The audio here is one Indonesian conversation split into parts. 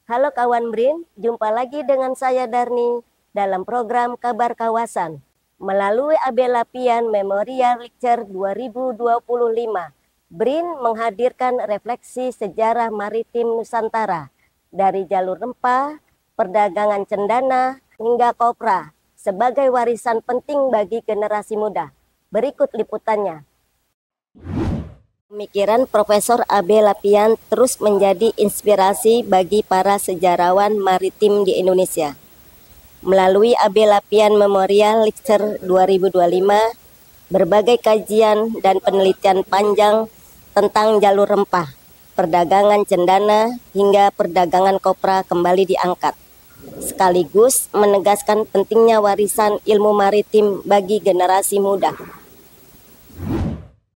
Halo kawan BRIN, jumpa lagi dengan saya Darni dalam program Kabar Kawasan melalui AB Lapian Memorial Lecture 2025. BRIN menghadirkan refleksi sejarah maritim Nusantara dari jalur rempah, perdagangan cendana, hingga kopra sebagai warisan penting bagi generasi muda. Berikut liputannya. Pemikiran Profesor AB Lapian terus menjadi inspirasi bagi para sejarawan maritim di Indonesia. Melalui AB Lapian Memorial Lecture 2025, berbagai kajian dan penelitian panjang tentang jalur rempah, perdagangan cendana, hingga perdagangan kopra kembali diangkat, sekaligus menegaskan pentingnya warisan ilmu maritim bagi generasi muda.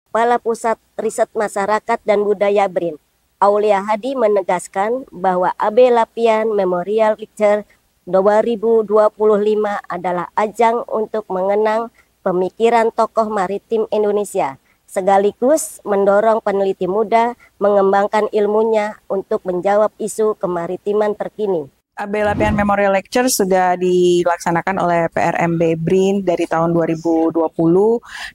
Kepala Pusat Riset Masyarakat dan Budaya BRIN, Aulia Hadi menegaskan bahwa AB Lapian Memorial Lecture 2025 adalah ajang untuk mengenang pemikiran tokoh maritim Indonesia, sekaligus mendorong peneliti muda mengembangkan ilmunya untuk menjawab isu kemaritiman terkini. AB Lapian Memorial Lecture sudah dilaksanakan oleh PRMB BRIN dari tahun 2020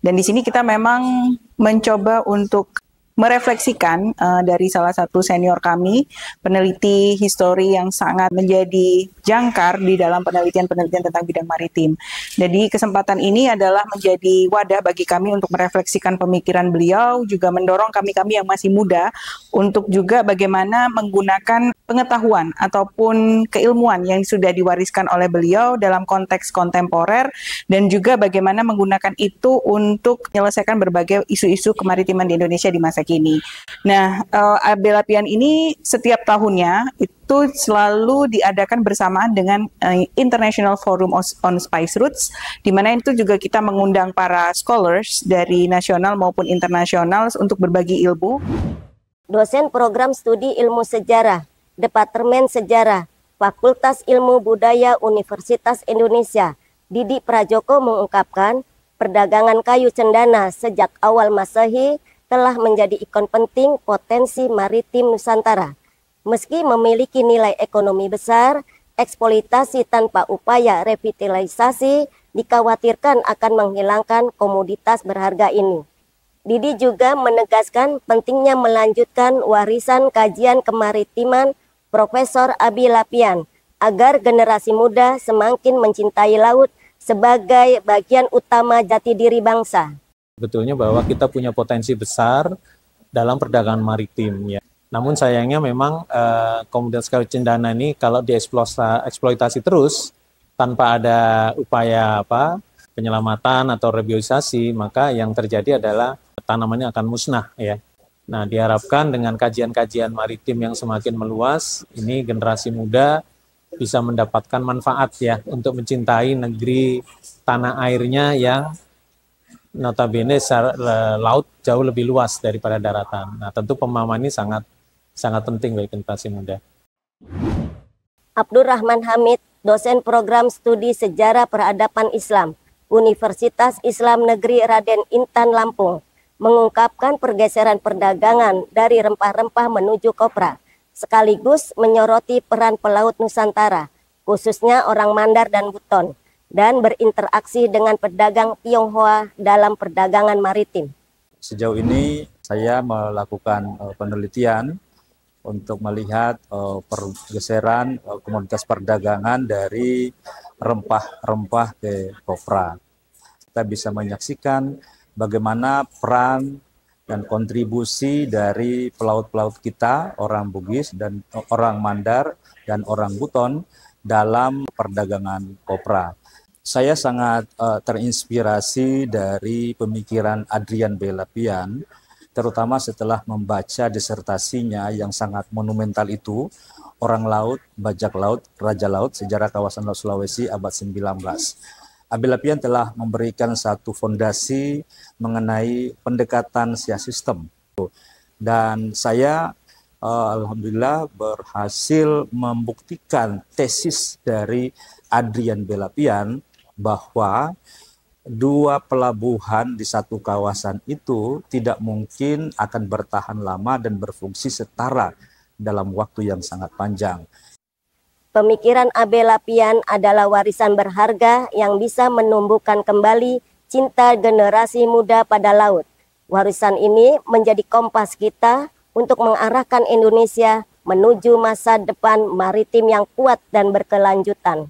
dan di sini kita memang mencoba untuk merefleksikan dari salah satu senior kami, peneliti histori yang sangat menjadi jangkar di dalam penelitian-penelitian tentang bidang maritim. Jadi kesempatan ini adalah menjadi wadah bagi kami untuk merefleksikan pemikiran beliau, juga mendorong kami-kami yang masih muda untuk juga bagaimana menggunakan pengetahuan ataupun keilmuan yang sudah diwariskan oleh beliau dalam konteks kontemporer dan juga bagaimana menggunakan itu untuk menyelesaikan berbagai isu-isu kemaritiman di Indonesia di masa kini. Nah, AB Lapian ini setiap tahunnya itu selalu diadakan bersamaan dengan International Forum on Spice Routes, di mana itu juga kita mengundang para scholars dari nasional maupun internasional untuk berbagi ilmu. Dosen Program Studi Ilmu Sejarah, Departemen Sejarah, Fakultas Ilmu Budaya Universitas Indonesia, Didi Prajoko mengungkapkan, perdagangan kayu cendana sejak awal Masehi telah menjadi ikon penting potensi maritim Nusantara. Meski memiliki nilai ekonomi besar, eksploitasi tanpa upaya revitalisasi dikhawatirkan akan menghilangkan komoditas berharga ini. Didi juga menegaskan pentingnya melanjutkan warisan kajian kemaritiman Profesor AB Lapian agar generasi muda semakin mencintai laut sebagai bagian utama jati diri bangsa. Betulnya bahwa kita punya potensi besar dalam perdagangan maritim ya. Namun sayangnya memang komoditas kayu cendana ini kalau dieksploitasi terus tanpa ada upaya penyelamatan atau rebioisasi, maka yang terjadi adalah tanamannya akan musnah ya. Nah, diharapkan dengan kajian-kajian maritim yang semakin meluas, ini generasi muda bisa mendapatkan manfaat ya untuk mencintai negeri tanah airnya yang notabene laut jauh lebih luas daripada daratan. Nah, tentu pemahaman ini sangat penting bagi generasi muda. Abdurrahman Hamid, dosen Program Studi Sejarah Peradaban Islam, Universitas Islam Negeri Raden Intan Lampung, mengungkapkan pergeseran perdagangan dari rempah-rempah menuju kopra, sekaligus menyoroti peran pelaut Nusantara, khususnya orang Mandar dan Buton, dan berinteraksi dengan pedagang Tionghoa dalam perdagangan maritim. Sejauh ini saya melakukan penelitian untuk melihat pergeseran komoditas perdagangan dari rempah-rempah ke kopra. Kita bisa menyaksikan bagaimana peran dan kontribusi dari pelaut-pelaut kita, orang Bugis dan orang Mandar dan orang Buton dalam perdagangan kopra. Saya sangat terinspirasi dari pemikiran Adrian B. Lapian, terutama setelah membaca disertasinya yang sangat monumental itu, Orang Laut, Bajak Laut, Raja Laut, Sejarah Kawasan Laut Sulawesi Abad 19. AB Lapian telah memberikan satu fondasi mengenai pendekatan sistem. Dan saya alhamdulillah berhasil membuktikan tesis dari Adrian B. Lapian bahwa dua pelabuhan di satu kawasan itu tidak mungkin akan bertahan lama dan berfungsi setara dalam waktu yang sangat panjang. Pemikiran Abe Lapian adalah warisan berharga yang bisa menumbuhkan kembali cinta generasi muda pada laut. Warisan ini menjadi kompas kita untuk mengarahkan Indonesia menuju masa depan maritim yang kuat dan berkelanjutan.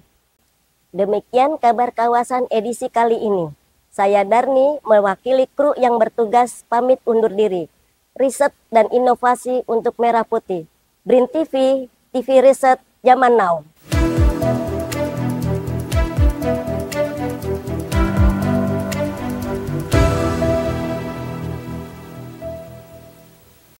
Demikian kabar kawasan edisi kali ini. Saya Darni mewakili kru yang bertugas pamit undur diri. Riset dan inovasi untuk Merah Putih. BRIN TV, TV Riset zaman now.